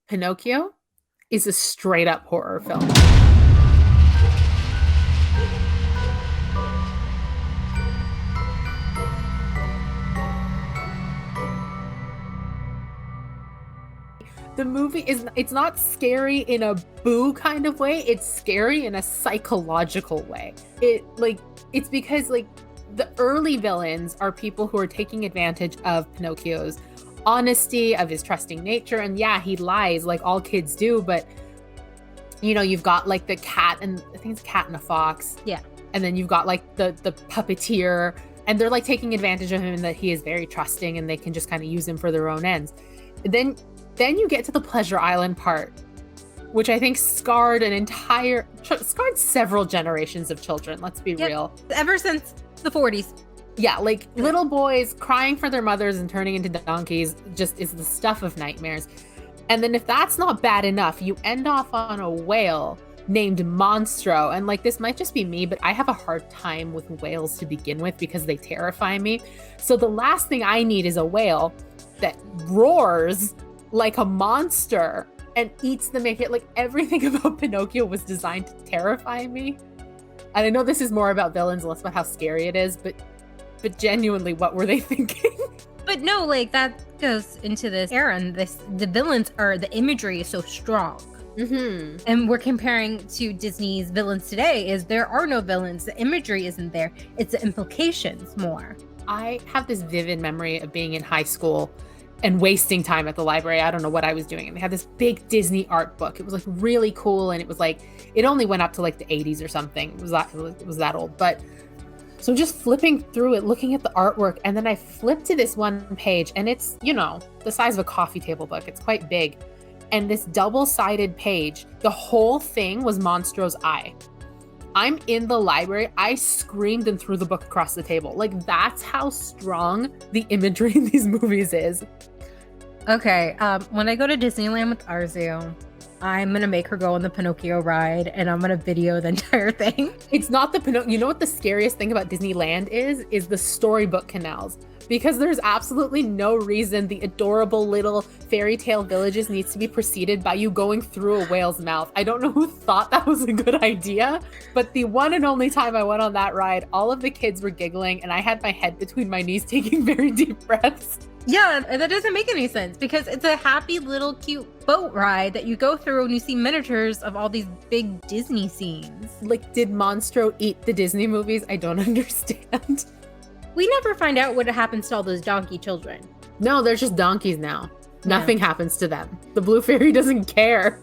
Pinocchio is a straight up horror film. The movie it's not scary in a boo kind of way, it's scary in a psychological way. It's because like the early villains are people who are taking advantage of Pinocchio's honesty, of his trusting nature, and yeah, he lies like all kids do, but you've got like the cat, and I think it's a cat and a fox. Yeah. And then you've got like the puppeteer, and they're like taking advantage of him, and that he is very trusting and they can just kind of use him for their own ends. Then you get to the Pleasure Island part, which I think scarred several generations of children. Let's be real. Ever since the 40s. Yeah, like little boys crying for their mothers and turning into donkeys just is the stuff of nightmares. And then if that's not bad enough, you end off on a whale named Monstro. And like, this might just be me, but I have a hard time with whales to begin with because they terrify me. So the last thing I need is a whale that roars like a monster and eats the main. Like, everything about Pinocchio was designed to terrify me. And I know this is more about villains, less about how scary it is, but genuinely, what were they thinking? But no, like, that goes into this era, and the villains the imagery is so strong. Mm-hmm. And we're comparing to Disney's villains today is there are no villains. The imagery isn't there. It's the implications more. I have this vivid memory of being in high school and wasting time at the library. I don't know what I was doing. And they had this big Disney art book. It was like really cool. And it was like, it only went up to like the 80s or something. It was that old. But so just flipping through it, looking at the artwork, and then I flipped to this one page, and it's, the size of a coffee table book. It's quite big. And this double-sided page, the whole thing was Monstro's eye. I'm in the library. I screamed and threw the book across the table. Like, that's how strong the imagery in these movies is. Okay, when I go to Disneyland with Arezou, I'm going to make her go on the Pinocchio ride, and I'm going to video the entire thing. It's not the Pinocchio. You know what the scariest thing about Disneyland is the storybook canals. Because there's absolutely no reason the adorable little fairy tale villages needs to be preceded by you going through a whale's mouth. I don't know who thought that was a good idea, but the one and only time I went on that ride, all of the kids were giggling, and I had my head between my knees taking very deep breaths. Yeah, that doesn't make any sense because it's a happy little cute boat ride that you go through and you see miniatures of all these big Disney scenes. Like, did Monstro eat the Disney movies? I don't understand. We never find out what happens to all those donkey children. No, they're just donkeys now. Nothing happens to them. The Blue Fairy doesn't care.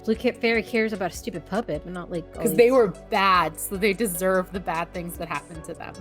Blue Fairy cares about a stupid puppet, but not like... Because they were bad, so they deserve the bad things that happened to them.